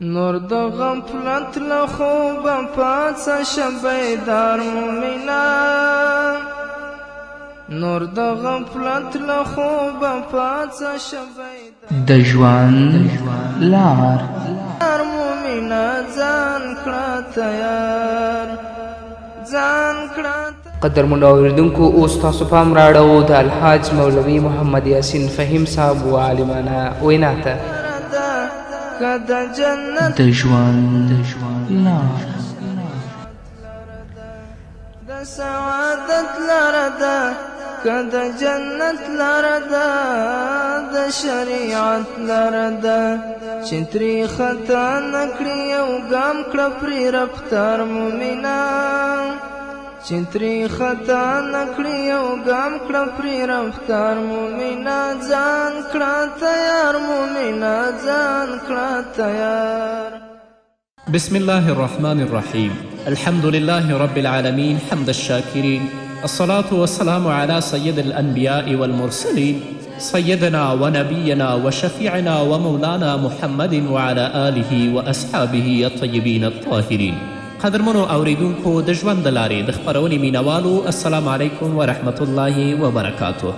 نور د غفلت له خوبه پاڅه شه بیدار مومنه، نور د غفلت له خوبه پاڅه شه بیدار د ژوند لار مومنه، ځان کړه تیار، ځان کړه. قدرمنو اورېدونکو، اوس تاسو پام راړو د الحاج مولوي محمد یاسین فهیم صاحب و عالمانه وینا ته. د جنت د ژوند لار د سعادت لاره ده، که د جنت لاره ده، د شریعت لاره ده، چې ترې خطا نه کړي یو ګام کړه پرې رفتار مومنه، چې ترې خطا نه کړي یو ګام کړه پرې رفتار مومنه، ځان کړه تیار مومنه، ځان کړه تیار. بسم الله الرحمن الرحيم. الحمد لله رب العالمين حمد الشاكرين، الصلاة والسلام على سيد الأنبياء والمرسلين سيدنا ونبينا وشفيعنا ومولانا محمد وعلى آله وأصحابه الطيبين الطاهرين. قدرمنو اوریدونکو، د ژوند د لارې د خپرونې مینوالو، السلام علیکم ورحمت الله وبرکاتو.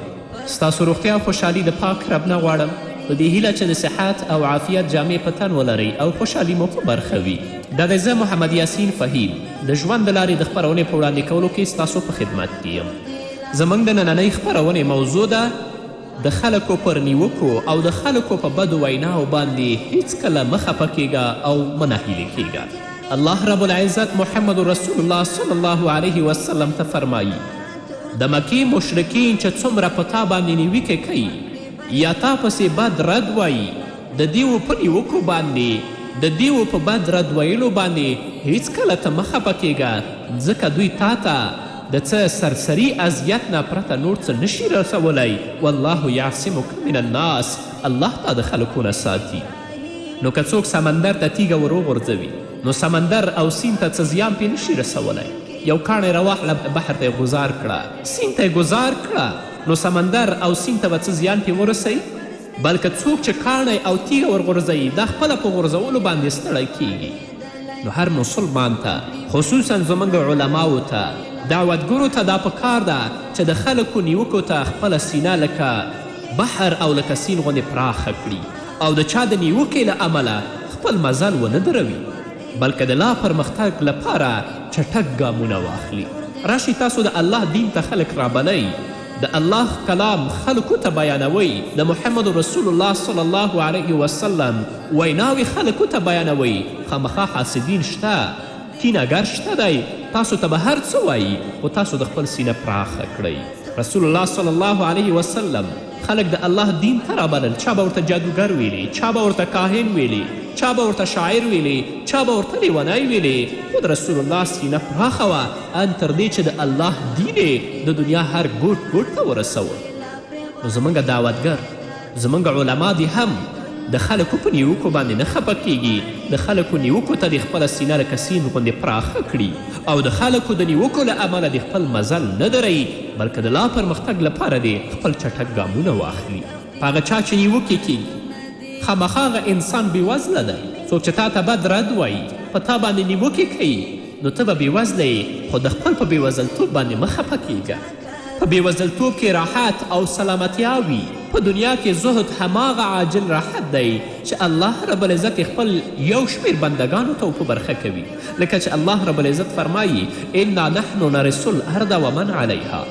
ستاسو روغتیا خوشحالي د پاک رب نه غواړم، په دې هیله چې د صحت او عافیت جامې په تن ولرئ او خوشحالي مو په برخه وي. دا دی زه محمد یاسین فهیم د ژوند د لارې د خپرونې په وړاندې کولو کې ستاسو په خدمت کې یم. زموږ د نننۍ خپرونې موضوع ده د خلکو پر نیوکو او د خلکو په بدو ویناو باندې هیڅکله مه خفه کیږه او مه نهیلې کیږه. الله رب العزت محمد رسول الله صلی الله علیه وسلم ته فرمایی د مکې مشرکین چې څومره په تا باندې نیوکې کوي یا تا پسې بد رد وایي، د دیو په نیوکو باندې د دیو په بد رد ویلو باندې هیڅکله ته مه خفه کیږه، ځکه دوی تا ته د څه سرسري اذیت نه پرته نور څه نشي رسولی. والله یعصمک من الناس، الله تا د خلکو نه ساتي. نو که څوک سمندر ته تیږه وروغورځوي نو سمندر او سیند ته څه زیان پې نشي رسولی. یو کاڼی راواخله بحر ته یې ګزار کړه، سیند ته یې ګزار کړه، نو سمندر او سیند ته به څه زیان پې ورسوي؟ بلکې څوک چې کاڼی او تیږه ورغورځوي دا خپله په غورځولو باندې ستړی کیږي. نو هر مسلمان ته، خصوصا زموږ علماو ته، دعوتګرو ته دا پکار ده چې د خلکو نیوکو ته خپله سینه لکه بحر او لکه سیند غوندې پراخه کړي او د چا د نیوکې له امله خپل مزل ونه دروي، بلکې د لا پرمختګ لپاره چټک ګامونه واخلي. راشي تاسو د الله دین ته خلک رابلئ، د الله کلام خلکو ته بیانوئ، د محمد رسول الله صلی الله علیه وسلم ویناوې خلکو ته بیانوئ. خامخا حاسدین شته، کینهګر شته دی، تاسو ته به هر څه وایي، خو تاسو د خپل سینه پراخه کړئ. رسول الله صلی الله علیه وسلم خلک د الله دین ته رابلل. چا به ورته جادوګر ویلی، چا به ورته کاهن ویلی، چا به ورته شاعر ویلی، چا به ورته لیونی ویلی، خو د رسول الله سینه پراخه وه ان تر دې چې د الله دین د دنیا هر ګوټ ګوټ ته ورسوه. نو زموږ دعوتګر، زموږ علما دي هم د خلکو په نیوکو باندې نه خفه کیږي، د خلکو نیوکو ته د خپله سینه لکه سیند غوندې پراخه کړي او د خلکو د نیوکو له امله د خپل مزل نه دروي، بلکې د لا پرمختګ لپاره د خپل چټک ګامونه واخلي. په هغه چا چې نیوکې کیږي خامخا هغه انسان بېوزله دی. څوک چې تا ته بد رد وایي، په تا باندې نیوکې کوي، نو ته به بېوزله یې، خو د خپل په بېوزلتوب باندې مه خفه کیږه. په بېوزلتوب کې راحت او سلامتیا وي. په دنیا کې زهد هماغه عاجل راحت دی چې الله رب العزت خپل یو شمیر بندگانو ته په برخه کوي، لکه چې الله رب العزت فرمایي انا نحن نرث الارض ومن علیها.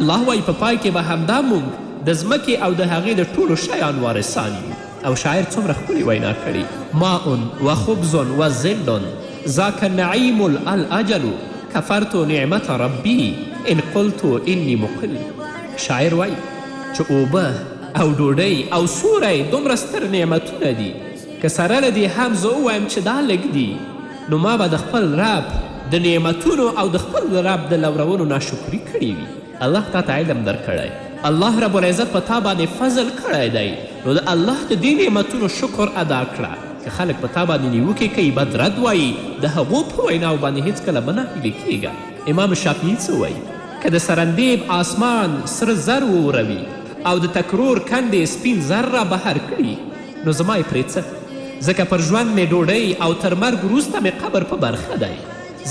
الله وایي په پای کې به همدا موږ د ځمکې او د هغې د ټولو شیان وارثان یو. او شاعر څومره ښکلې وینا کړي، ماء و خبز و ظل ذاک النعیم الاجل کفرت نعمت ربی ان قلت انی مقل. شاعر وایي چې اوبه او ډوډۍ او سوری دومره ستر نعمتونه دي، که سره له دې هم زه ووایم چې دا لږ دي، نو ما به د خپل رب د نعمتونو او د خپل رب د لورولو ناشکري کړې وي. الله تا ته علم درکړی، الله رب العزت په تا باندې فضل کړی دی، نو د الله د دې نعمتونو شکر ادا کړه. که خلک په تا باندې نیوکې کوي، بد رد وایي، د هغو په ویناو باندې هیڅکله مه نهیلې کیږه. امام شافعي څه وایي؟ که د سرندیب آسمان سره زر ووروي او د تکرور کندې سپین زر را بهر کړي، نو زما یې پرې څه؟ ځکه پر ژوند مې ډوډۍ او تر مرګ وروسته مې قبر په برخه دی.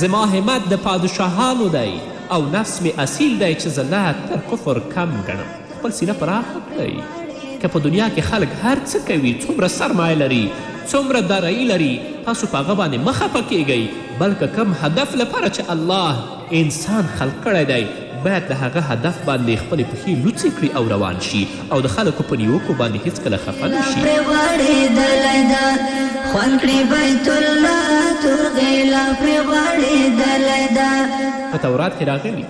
زما همت د پادشاهانو دی او نفس مې اصیل دی چې زه لا تر کفر کم ګڼم. خپل سینه پراخه کړئ. که په دنیا کې خلک هر څه کوي، څومره سرمایه لري، څومره دارایی لري، تاسو په هغه باندې مه خفه کیږئ، بلکې کم هدف لپاره چې الله انسان خلق کړی دی باید د هغه هدف باندې خپلې پښې لوڅې کړي او روان شي او د خلکو په نیوکو باندې هیڅکله خفه نه شي. په تورات کې راغلي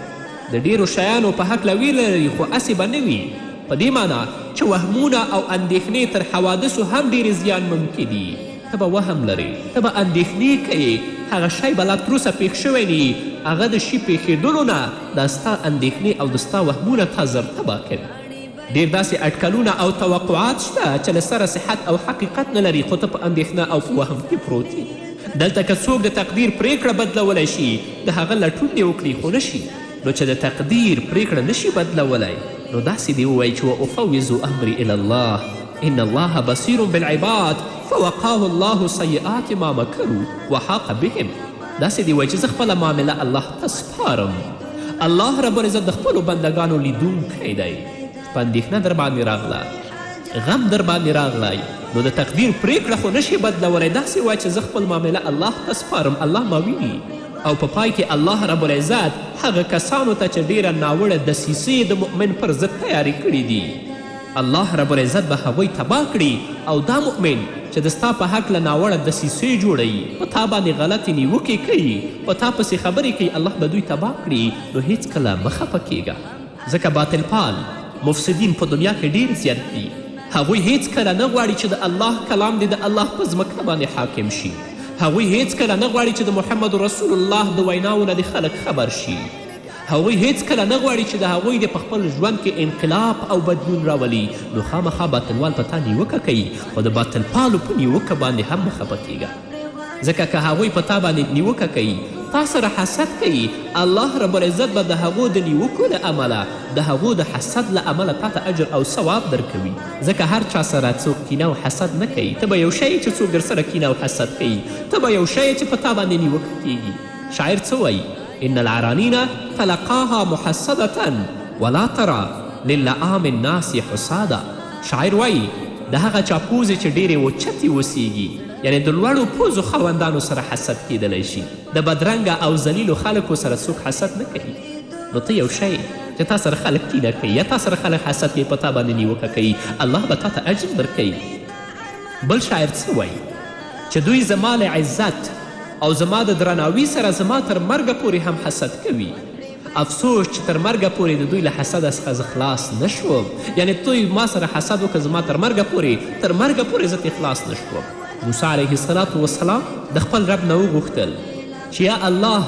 د ډیرو شیانو په هکله ویل لري، خو هسې به نه وي، په دې معنا چې وهمونه او اندېښنې تر حوادثو هم ډېرې زیانمنونکي دي. ته به وهم لرې، ته به اندېښنې کوې، هغه شی به لا تروسه پېښ شوی نه وي، هغه د شي پېښېدلو نه دا ستا اندېښنې او د ستا وهمونه تا زر تباه کوي. ډېر داسې اټکلونه او توقعات شته چې له سره صحت او حقیقت نه لري، خو ته په اندېښنه او په وهم کې پروت یې. دلته که څوک د تقدیر پریکړه بدلولی شي د هغه لټون دې وکړي خو نه شي. نو چې د تقدیر پریکړه نشي بدلولی نو داسې دې ووایي چې وافوض امري الی الله ان الله بصیر بالعباد فوقاه الله سیئات ما مکروا وحاق بهم. داسې دې وایي چې زه خپله معامله الله ته سپارم. الله رب العزت د خپلو بندګانو لیدونکی دی. په اندېښنه در باندې راغله، غم در باندې راغلی، نو د تقدیر پریکړه خو نشي بدلولی. داسې وایي چې زه خپل معامله الله ته سپارم، الله ما ویني. او په پای کې الله رب العزت هغه کسانو ته چې ډیره ناوړه دسیسې د مؤمن پر ضد تیارې کړي دي، الله رب العزت به هغوی تباه کړي. او دا مؤمن چې د ستا په هکله ناوړه دسیسې جوړوي، په تا باندې غلطې نیوکې کوي، په تا پسې خبرې کوي، الله به دوی تباه کړي. نو هیڅکله مه خفه کیږه، ځکه باطل پال مفسدین په دنیا کې ډیر زیات دي. هغوی هیڅکله نه غواړي چې د الله کلام دې د الله په ځمکه باندې حاکم شي. هغوی هیڅکله نه غواړي چې د محمد رسول الله د ویناو نه د خلک خبر شي. هغوی هیڅکله نه غواړي چې د هغوی د په خپل ژوند کې انقلاب او بدلون راولي. نو خامخا باطلوال په تا نیوکه کوي، خو د باطل پالو په نیوکه باندې هم مه خفه کیږه، ځکه که هغوی په تا باندې نیوکه کوي، تا سره حسد کوي، الله رب العزت به د هغو د نیوکو له امله، د هغو د حسد له امله تا ته اجر او ثواب درکوي. ځکه هر چا سره څوک کینه او حسد نه کوي. ته به یو شی چې څوک در سره کینه او حسد کوي، ته به یو شی چې په تا باندې نیوکه کیږي. شاعر څه وایي؟ ان العرانین تلقاها محسدة ولا ترى للعام الناس حسادا. شاعر وایي د هغه چا پوزې چې ډیرې اوچتې وسیږي، یعنی د لوړو پوزو خاوندانو سره حسد کیدلی شي، د بدرنګه او ذلیلو خلکو سره څوک حسد نه کوي. نو ته یو شی چې تا سره خلک کینه کوي یا تا سره خلک حسد کوي، په تا باندې نیوکه کوي، الله به تا ته اجر درکوي. بل شاعر څه وایي؟ چې دوی زما له عزت او زما د درناوي سره زما تر مرګه پورې هم حسد کوي. افسوس چې تر مرګه پورې د دوی له حسده څخه زه خلاص نشوم. یعنی دوی ما سره حسد وکړه، زما تر مرګه پورې زه ترې خلاص نشوم. موسی علیه السلام د خپل رب نه وغوښتل چې یا الله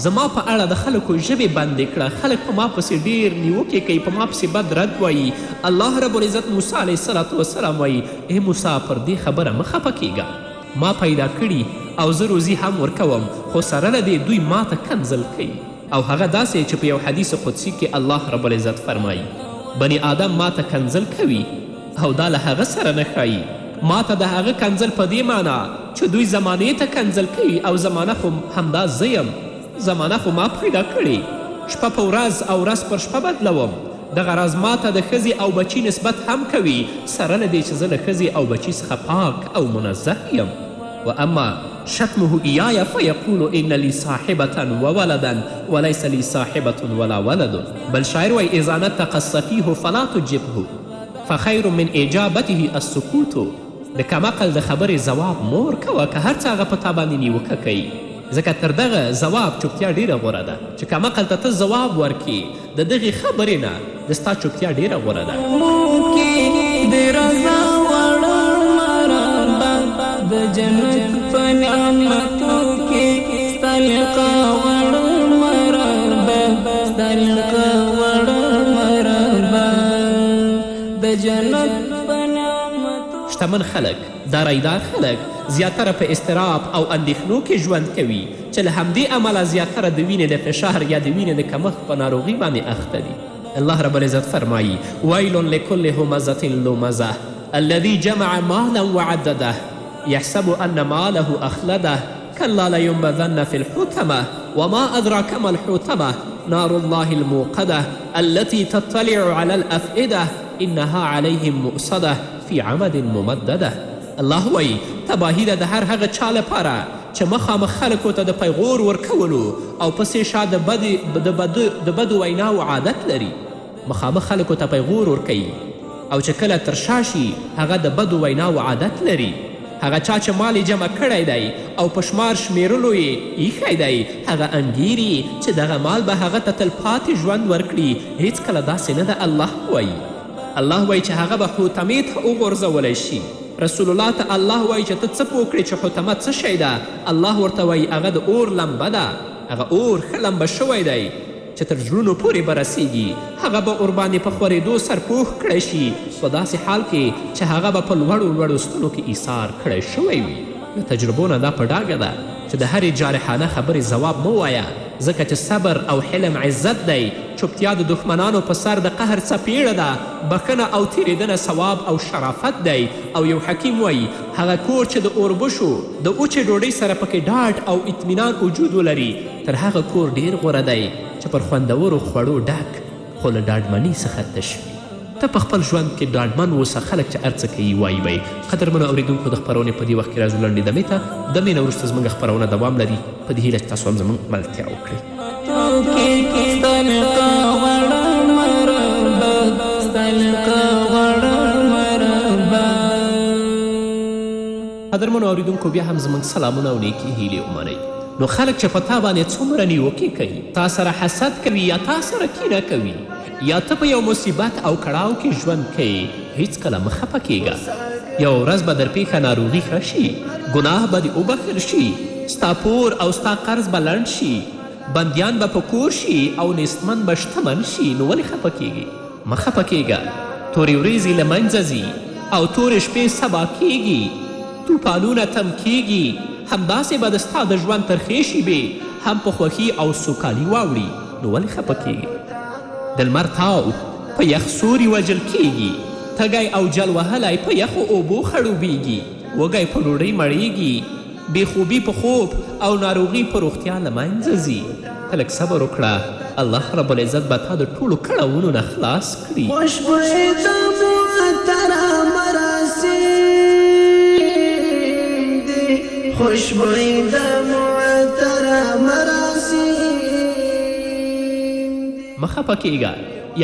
زما په اړه د خلکو ژبې بندې کړه، خلک په ما پسې ډیر نیوکې کوي، په ما پسې بد رد وایي. الله رب العزت موسی علیه السلام وایي ای موسی پر دې خبره مه خفه کیږه، ما پیدا کړي او زه روزي هم ورکوم، خو سره له دې دوی ما ته کنځل کوي. او هغه داسې چې په یو حدیث قدسي کې الله رب العزت فرمایي بني آدم ما ته کنځل کوي او دا له هغه سره نه ښایي. ما ته د هغه کنځل په دې معنا چې دوی زمانې ته کنځل کوي او زمانه خو همدا زه یم، زمانه خو ما پیدا کړې، شپه په ورځ او ورځ پر شپه بدلوم. دغه راز ما ته د ښځې او بچي نسبت هم کوي، سره له دې چې زه له ښځې او بچي څخه پاک او منزه یم. و اما شتمه ایای فیقول ان لی صاحبة وولدا وليس لی صاحبة ولا ولد. بل شاعر وی اذا نطق السفیه فلا تجبه فخیر من اجابته السکوت. د کمعقل د خبرې ځواب مور کوه که هر څه هغه په تا باندې نیوکه کوي، ځکه تر دغه ځواب چوپتیا ډیره غوره ده. چې کمعقل ته ته ځواب ورکړي د دغې خبرې نه، د ستا چوپتیا ډیره غوره ده. د جنت په نعمتو کې ستلقا وړ مرحبا، ستلقا وړ مرحبا د جنت په نعمتو. شتمن خلک، دارایدار خلک زیاتره په اضطراب او اندېښنو کې ژوند کوي چې له همدې امله زیاتره د وینې د فشار یا د وینې د کمښت په ناروغي باندې اخته دي. الله رب العزت فرمایي ویل لکل همزة لمزة الذي جمع مالا وعدده يحسب أن ماله أخلده كلا لينبذن في الحطمة وما أدراك ما الحطمة نار الله الموقدة التي تطلع على الأفئدة إنها عليهم مؤصدة في عمد ممدده. الله وایي تباهي ده د هر هغه چا لپاره چې مخامخ خلکو ته د پیغور ورکولو او پسې شا د بدو ویناو عادت لري. مخامخ خلکو ته پیغور ورکوي او چې کله تر شا شي هغه د بدو ویناو عادت لري. هغه چا چې مال جمع کړی دی او په شمار شمیرلو یې ایښی دی هغه انګیري چې دغه مال به هغه ته تلپاتې ژوند ورکړي. هیڅکله داسې نه ده. الله وایي چې هغه به حوتمې ته وغورځولی شي. رسول الله ته الله وایي چې ته څه پوه کړې چې حوتمه څه شی ده؟ الله ورته وایي هغه د اور لمبه ده. هغه اور ښه لمبه شوی دی چې تر زړونو پورې به رسیږي. هغه به ورباندې په خورېدو سرپوښ کړی شي په داسې حال کې چې هغه به په لوړو ستنو کې ایثار کړی شوی وي. له تجربو نه دا په ډاګه ده چې د هرې جارحانه خبرې ځواب مه وایه ځکه چې صبر او حلم عزت دی. چوپتیا د دښمنانو په سر د قهر څپېړه ده. بخښنه او تیریدنه ثواب او شرافت دی. او یو حکیم وایي هغه کور چې د اوربشو د اوچې ډوډۍ سره پکې ډاډ او اطمینان وجود ولري تر هغه کور ډیر غوره دی چې پر خوندورو خوړو ډک خو له ډاډمنۍ څخه تش وي. ته په خپل ژوند کې ډاډمن اوسه. خلک چې هر څه کوي وایي به یې. قدرمنو اورېدونکو د خپرونې په دې وخت کې راځو لنډې دمې ته. دمې نه وروسته زموږ خپرونه دوام لري په دې هیله چې تاسو هم زموږ ملتیا وکړئ. قدرمنو اوریدونکو بیا هم زموږ سلامونه او نیکې هیلې ومنئ. نو خلک چې په تا باندې څومره نیوکې کوي، تا سره حسد کوي یا تا سره کینه کوي، یا ته په یو مصیبت او کړاو کې ژوند کوي، هیڅکله مه خفه کیږه. یو ورځ به در پیښه ناروغي ښه شي، ګناه به دې وبخښل شي، ستا پور او ستا قرض به لنډ شي، بندیان به په کور شي او نیستمن به شتمن شي. نو ولې خفه کیږي؟ مه خفه کیږه. تورې ورځې له منځه ځي او تورې شپې سبا کیږي، توپانونه تم کیږي. همداسې به د ستا د ژوند ترخې شیبې هم په خوښي او سوکالي واوړي. نو ولې خفه کیږي؟ د لمر تاو په یخ سوري وجل کیږي، تږی او جل وهلی په یخو اوبو خړوبیږي، وږی په ډوډۍ مړیږي، بېخوبي په خوب او ناروغي په روغتیا له منځه ځي. ته لږ صبر وکړه، الله رب العزت به تا د ټولو کړاوونو نه خلاص کړي. خوشبویي د معطره مراسم دي، خوشبویي د معطره مراسم. مه خفه کیږه،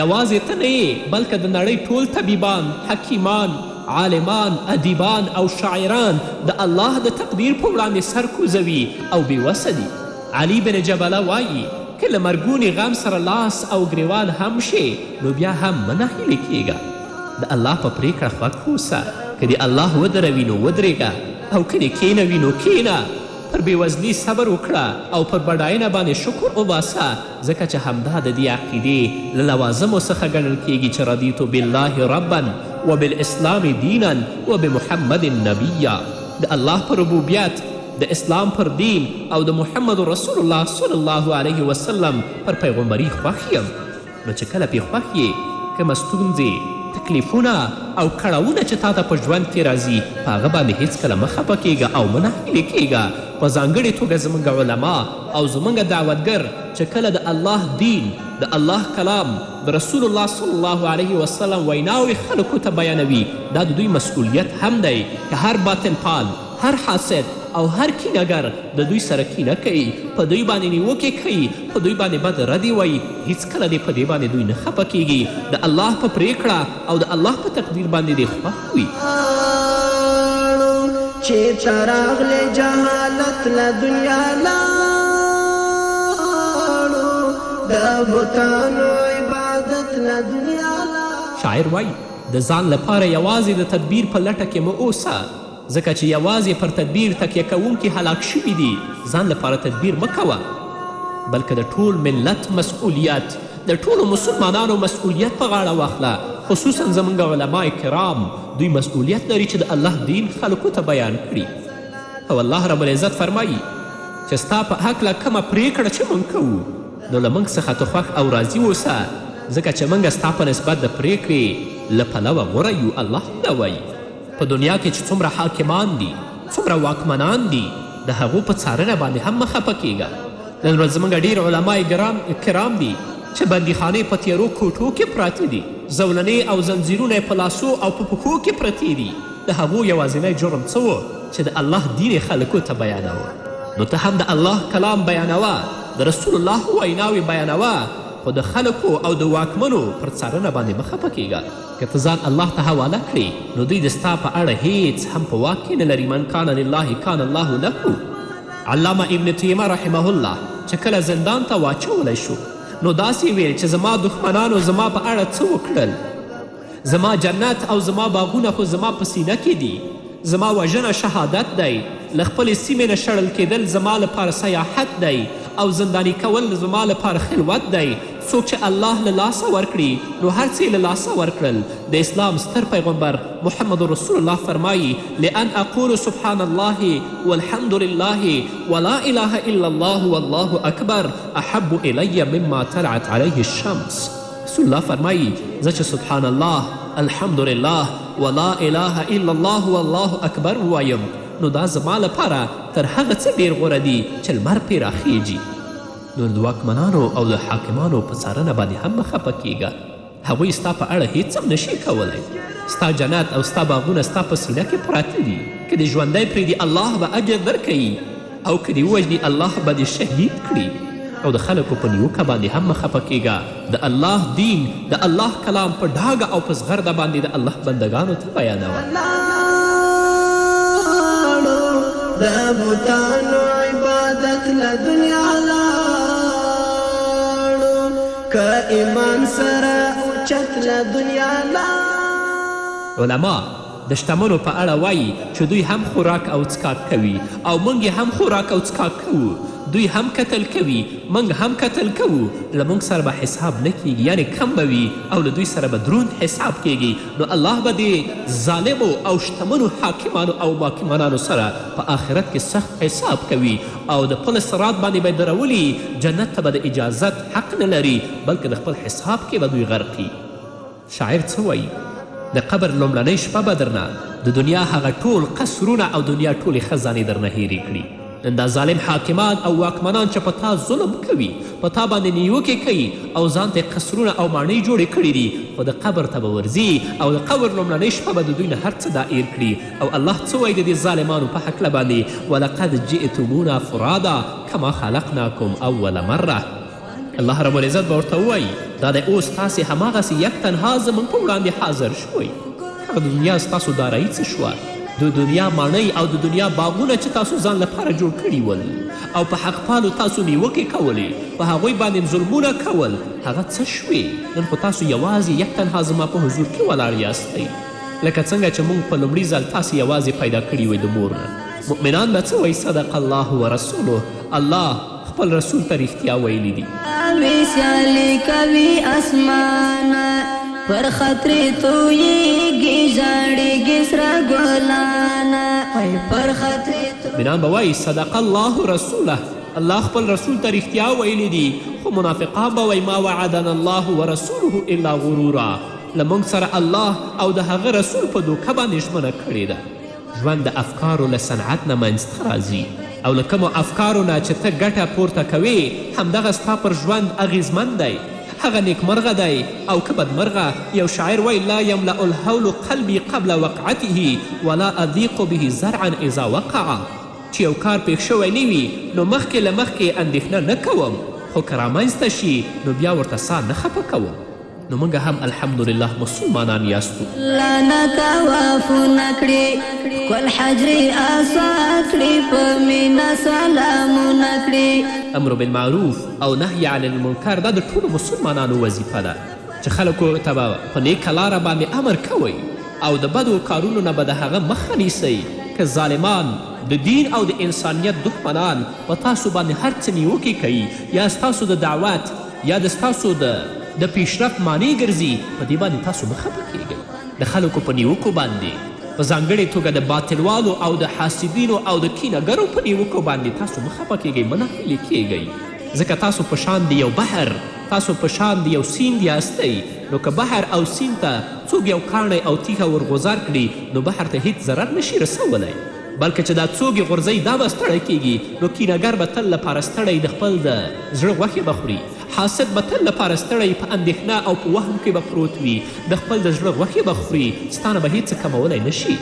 یوازې ته نه یې بلکې د نړۍ ټول طبیبان، حکیمان، عالمان، ادیبان او شاعران د الله د تقدیر په وړاندې سر کوزوي او بېوسه دي. علي بن جبله وایي که له مرګوني غم سره لاس او ګریوان هم شي نو بیا هم مه ناهیلې کیږه. د الله په پریکړه خوښ اوسه. که د الله ودروي نو ودرېږه او که دې کینوي نو کینه. پر بېوزلي صبر وکړه او پر بډاینه باندې شکر وباسه، ځکه چې همدا د دې عقیدې له لوازمو څخه ګڼل کیږي چې رضیتو بالله ربا وبالاسلام دینا وبمحمد نبیا. د الله پر ربوبیت، د اسلام پر دین او د محمد رسول الله صلی الله علیه وسلم پر پیغمبري خوښ یم. نو چې کله پې خوښ یې کومه ستونزې، تکلیفونه او کړاوونه چې تا ته په ژوند کې راځي په هغه باندې هیڅکله مه خفه کیږه او مه ناهیلې کیږه. په ځانګړې توګه زموږ علما او زموږ دعوتګر چې کله د الله دین، د الله کلام، د رسول الله صلی الله علیه وسلم ویناوې خلکو ته بیانوي، دا د دوی مسئولیت هم دی که هر باطل پال، هر حاسد او هر کینهګر د دوی سره کینه کوي، په دوی باندې نیوکې کوي، په دوی باندې بد ردې وایي، هیڅکله دې په دې باندې دوی نه خفه کیږي. د الله په پریکړه او د الله په تقدیر باندې دې خوښ وي. چې تراغلې جهالت له دنیا لاړو، د بوتانو عبادت له دنیا لاړو. شاعر وایي د ځان لپاره یوازې د تدبیر په لټه کې مه اوسه، ځکه چې یوازې پر تدبیر تکیه کوونکي هلاک شوي دي. ځان لپاره تدبیر مه کوه، بلکې د ټول ملت مسئولیت، د ټولو مسلمانانو مسئولیت په غاړه واخله. خصوصا زموږ علما کرام دوی مسئولیت لري چې د الله دین خلکو ته بیان کړي. او الله رب العزت فرمایي چې ستا په هکله کومه پریکړه چې موږ کوو نو له موږ څخه ته خوښ او راضي اوسه، ځکه چې موږ ستا په نسبت د پریکړې له پلوه غوره یو. الله دا وایي په دنیا کې چې څومره حاکمان دي، څومره واکمنان دي د هغو په څارنه باندې هم مه خفه کیږه. نن ورځ زموږ ډېر علمای کرام دي چې بندیخانې په تیرو کوټو کې پراته دي، زولنې او زنځیرونه په لاسو او په پښو کې پرتې دي. د هغو یوازینی جرم څه و چې د الله دین خلکو ته بیانوه. نو ته هم د الله کلام بیانوه، د رسول الله ویناوې بیانوه، خو د خلکو او د واکمنو پر څارنه باندې مه خفه کیږه. که ته ځان الله ته حواله کړې نو دوی د ستا په اړه هیڅ هم په واک کې نه لري. من کان لله کان الله له. علامه ابن تیمه رحمه الله چې کله زندان ته واچولی شو نو داسې ویل چې زما دښمنانو زما په اړه څه وکړل؟ زما جنت او زما باغونه خو زما په سینه کې دي. زما وژنه شهادت دی، له خپلې سیمې نه شړل کېدل زما لپاره سیاحت دی، او زندانی کول زما لپاره خلوت دی. څوک چې الله له لاسه ورکړي نو هر څه له لاسه ورکړل. د اسلام ستر پیغمبر محمد رسول الله فرمایي لأن اقول سبحان الله والحمد لله ولا اله الا الله والله اکبر احب الی مما طلعت علیه الشمس. رسول الله فرمایي زه چې سبحان الله، الحمدلله، ولا اله الا الله والله اکبر ووایم نو دا زما لپاره تر هغه څه ډېر غوره دي چې لمر پرې راخیږي. نو د واکمنانو او د حاکمانو په څارنه باندې هم مه خفه کیږه. هغوی ستا په اړه هیڅ هم نشي کولی. ستا جنت او ستا باغونه ستا په سینه کې پراته دي. که دې ژوندی پرېږدي الله به اجر درکوي، او که دې ووژني الله به دې شهید کړي. او د خلکو په نیوکه باندې هم مه خفه کیږه. د الله دین، د الله کلام په ډاګه او په زغرده باندې د الله بندگانو ته بیانوه. د بوتانو عبادت له دنیا لاړو، که ایمان سره اوچت له دنیا لاړو. علما د شتمنو په اړه وایي چې دوی هم خوراک او څښاک کوي او موږ هم خوراک او څښاک کوو. دوی هم قتل کوي، موږ هم قتل کوو. له موږ سره به حساب نه کیږي، یعنې کم به وي او له دوی سره به دروند حساب کیږي. نو الله به د ظالمو او شتمنو حاکمانو او واکمنانو سره په آخرت کې سخت حساب کوي او د پل صراط باندې به درولي. جنت ته به د اجازت حق نه لري، بلکې د خپل حساب کې به دوی غرقي. شاعر څه وایي؟ د قبر لومړنۍ شپه به درنه د دنیا هغه ټول قصرونه او دنیا ټولې خزانې درنه هیرې کړي. نن دا ظالم حاکمان او واکمنان چې په تا ظلم کوي، په تا باندې نیوکې کوي او ځان ته قصرونه او ماڼۍ جوړې کړي دي، خو د قبر ته به ورځي او د قبر لومړنۍ شپه به د دوی نه هر څه دایر کړي. او الله څه وایي د دې ظالمانو په هکله باندې؟ ولقد جئتمونا فرادا کما خلقناکم اول مره. الله رب العزت به ورته ووایي دا د اوس تاسې هماغسې یک تنها زموږ په وړاندې حاضر شوئ. هغه د دنیا ستاسو دارایي څه شوه؟ د دنیا ماڼۍ او د دنیا باغونه چې تاسو ځان لپاره جوړ کړي ول او په حقپالو تاسو نیوکې کولې، په هغوی باندې ظلمونه کول، هغه څه شوې؟ نن خو تاسو یوازې یک تنها زما په حضور کې ولاړ یاستئ، لکه څنګه چې موږ په لومړي ځل تاسې یوازې پیدا کړي وئ د مور نه. مؤمنان به څه وایي؟ صدق الله ورسوله. الله خپل رسول ته رښتیا ویلي دي. سیالي کوي اسمانه پر خطرې تویږي ژاړېږي سره ګلانه پر خطرې. مؤمنان به وایي صدق الله رسوله، الله خپل رسول ته رښتیا ویلي دي. خو منافقان به وایي ما وعدنا الله ورسوله الا غرورا، له موږ سره الله او د هغه رسول په دوکه باندې ژمنه کړې ده. ژوند د افکارو له صنعت نه منځته راځي او له کومو افکارو نه چې ته ګټه پورته کوې همدغه ستا پر ژوند اغیزمن دی. هغه نیکمرغه دی او که بدمرغه. یو شاعر وایي لا یملأ الهول قلبي قبل وقعته ولا اضیق به زرعا اذا وقع. چې یو کار پیښ شوی نه وي نو مخکې له مخکې اندېښنه نه کوم، خو که رامنځته شي نو بیا ورته سا نه خفه کوم. نو موږ هم الحمدلله مسلمانان یاستو. لانا توافونه کړي ښکل حجرې آسا کړي په مینه سلامونه کړي. امر بالمعروف او نهی عن المنکر دا د ټولو مسلمانانو وظیفه ده چې خلکو ته به په نیکه لاره باندې امر کوئ او د بدو کارونو نه به د هغه مخه نیسئ. که ظالمان د دین او د انسانیت دښمنان په تاسو باندې هر څه نیوکې کوي یا ستاسو د دعوت یا د ستاسو د پیشرفت معنی ګرځي، په دې باندې تاسو مه خفه کیږئ. د خلکو په نیوکو باندې په ځانګړې توګه د باطلوالو او د حاسدینو او د کینهګرو په نیوکو باندې تاسو مه خفه کیږئ، مه ناهیلې کیږئ، ځکه تاسو په شان د یو بحر، تاسو په شان د یو سیند یاستئ. نو که بحر او سیند ته څوک یو کاڼی او تیږه ورغوځار کړي نو بحر ته هیڅ ضرر نشي رسولی. بلکې چې دا څوک یې غورځوي دا به ستړی کیږي نو کینهګر به تل لپاره ستړی د خپل د زړه غوښې به خوري حاسد به تل لپاره ستړی په اندېښنه او په وهم کې به پروت وي د خپل د زړه غوښې به خوري ستا نه به هیڅ څه کمولی نشي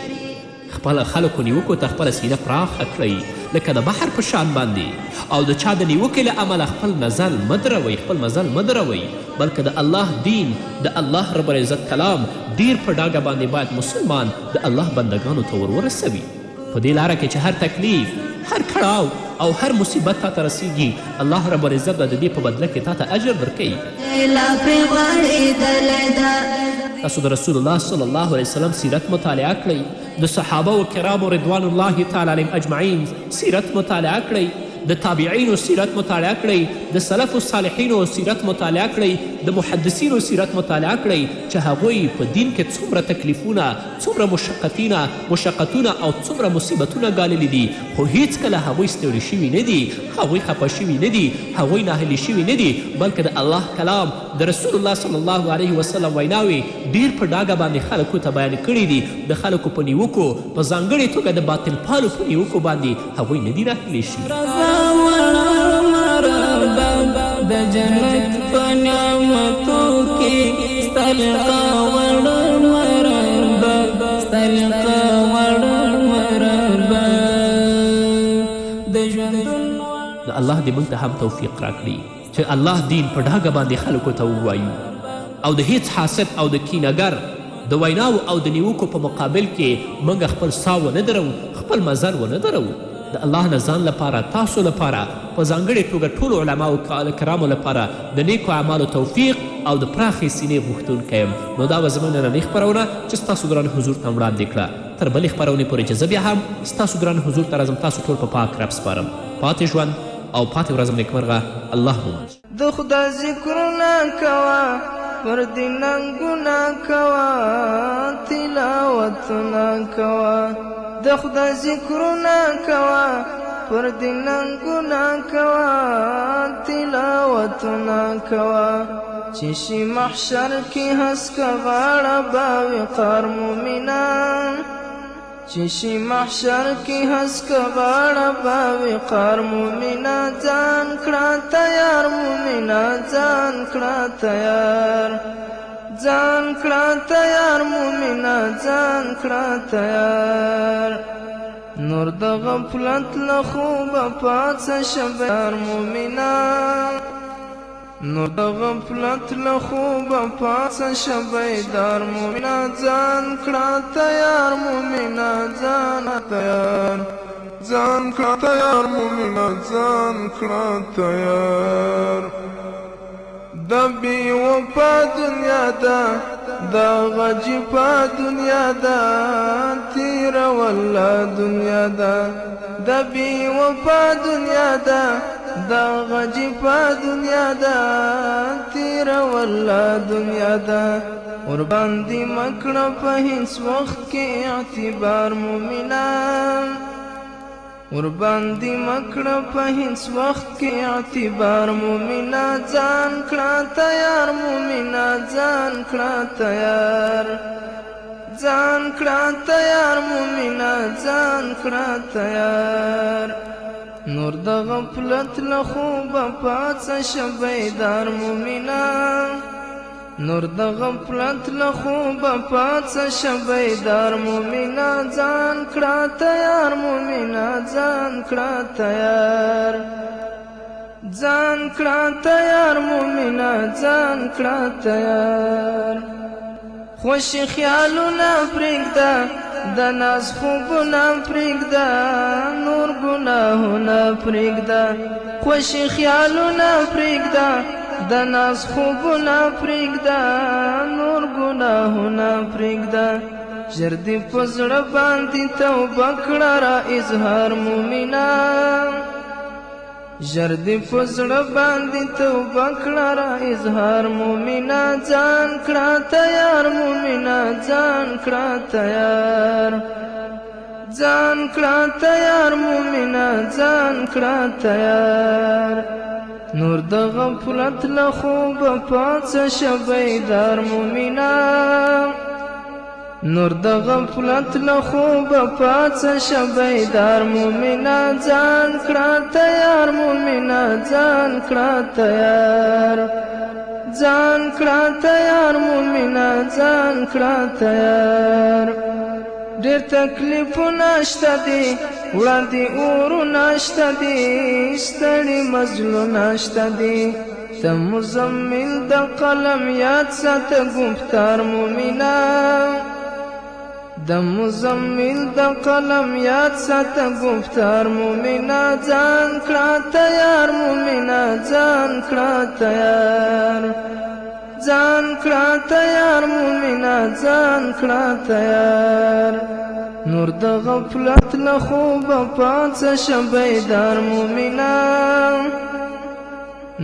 خپل خلکو نیوکو ته خپله سینه پراخه کړئ لکه د بحر په شان باندې او د چا د نیوکې له امله خپل مزل مه دروئ خپل مزل مه دروئ بلکې د الله دین د الله رب العزت کلام ډیر په ډاګه باندې باید مسلمان د الله بندگانو ته ورسوي په دې لاره کې چې هر تکلیف هر کړاو او هر مصیبت تا ته رسیږي الله رب العزت به د دې په بدله کې تا ته اجر درکوي تاسو د رسول الله صلی الله علیه وسلم سیرت مطالعه کړئ د صحابه و کرامو رضوان الله تعالی علیهم اجمعین سیرت مطالعه کړئ د تابعینو سیرت مطالعه کړئ د سلف الصالحینو سیرت مطالعه کړئ د محدثینو سیرت مطالعه کړئ چې هغوی په دین کې څومره تکلیفونه څومره مشقتونه او څومره مصیبتونه ګاللي دي خو هیڅکله هغوی ستړي شوي نه دي هغوی خفه شوي نه دي هغوی ناهیلي شوي نه دي بلکې د الله کلام د رسول الله صلی الله علیه وسلم ویناوې ډیر په ډاګه باندې خلکو ته بیان کړي دي د خلکو په نیوکو په ځانګړې توګه د باطل پالو په نیوکو باندې هغوی نه دي راهیلي شي د جنت په نعمتو کې ستلقا وړم ربا ستلقا وړم ربا د ژوندون د الله دې موږ ته هم توفیق راکړي چې الله دین په ډاګه باندې خلکو ته ووایو او د هیڅ حاسد او د کینهګر د ویناو او د نیوکو په مقابل کې موږ خپل سا ونه درو خپل مزل ونه درو د الله نه ځان لپاره تاسو لپاره په ځانګړې توګه ټولو علماو کرامو لپاره د نیکو اعمالو توفیق او د پراخې سینې غوښتونکی یم نو دا به زموږ نننۍ خپرونه چې ستاسو ګران حضور ته وړاندې کړه تر بلې خپرونې پورې چې زه بیا هم ستاسو ګران حضور ته راځم تاسو ټول په پاک رب سپارم پاتې ژوند او پاتې ورځم نیکمرغه الله مو د خدا ذکرونه کوه پر دې ننګونه کوه تلاوتونه کوه د خدا ذکرونه کوه پر دې ننګونه کوه تلاوتونه کوه چې شي محشر کې هسکه غاړه به وقار مومنان چې شي محشر کې هسکه غاړه به وقار مومنه ځان کړه تیار مومنه ځان کړه تیار ځان کړه تیار مومنه ځان کړه تیار نور د غفلت له خوبه پاڅه شه بیدار مومنه نور د غفلت له خوبه پاڅه شه بیدار مومنه ځان کړه تیار مومنه ځان تیار ځان کړه تیار مومنه ځان کړه تیار د بی وفا دنیا ده د غجفا دنیا ده تیر والله دنیا ده د بی وفا دنیا ده د غجفا دنیا ده تیر والله دنیا ده ور باندې مکړه په هیڅ وخت کې اعتبار مومنان ور باندې مکړه په هیڅ وخت کې اعتبار مومنه ځان کړه تیار مومنه ځان کړه تیار ځان کړه تیار مومنه ځان کړه تیار نور د غفلت له خوبه پاڅه شه بیدار مومنه نور د غفلت له خوبه پاڅه شه بیدار مومنه ځان کړه تیار مومنه ځان کړه تیار ځان کړه تیار مومنه ځان کړه تیار خوشي خیالونه پرېږده د ناز خوبونه پرېږده نور ګناهونه پرېږده خوشي خیالونه پرېږده د ناز خوبونه پرېږده نور ګناهونه پرېږده ژر دې په زړه باندې توبه کړه را اظهار مومنه ژر دې په زړه باندې توبه کړه را اظهار مومنه ځان کړه تیار مومنه ځان کړه تیار ځان کړه تیار مومنه ځان کړه تیار نور د غفلت له خوبه پاڅه شه بیدار مومنه نور د غفلت له خوبه پاڅه شه بیدار مومنه ځان کړه تیار مومنه ځان کړه تیار ځان کړه تیار مومنه ځان کړه تیار ډېر تکلیفونه شته دي وړاندې اورونه شته دي ستړي مزلونه شته دي ته مزمل د قلم یاد ساته گفتار مومنه د مزمل د قلم یاد ساته گفتار مومنه ځان کړه تیار مومنه ځان کړه تیار ځان کړه تیار مومنه ځان کړه تیار نور د غفلت له خوبه پاڅه شه بیدار مومنه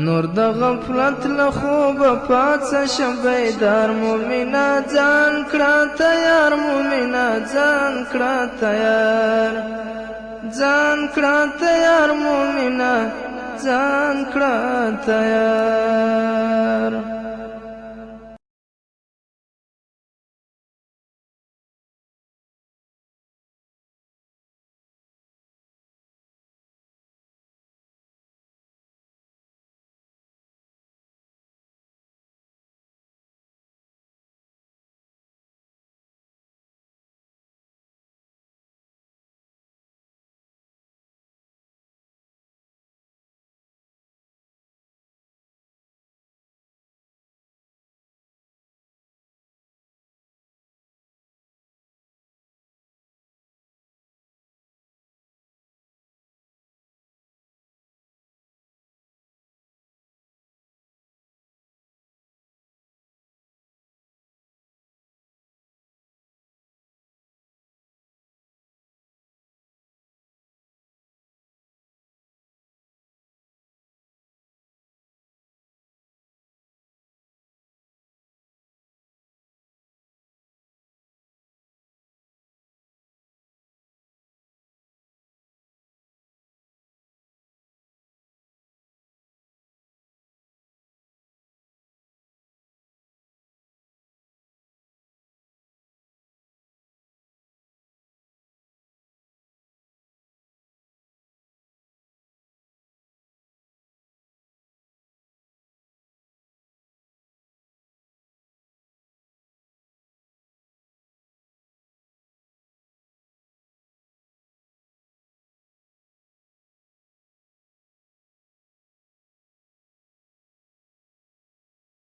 نور د غفلت له خوبه پاڅه شه بیدار مومنه ځان کړه تیار مومنه ځان کړه تیار ځان کړه تیار مومنه ځان کړه تیار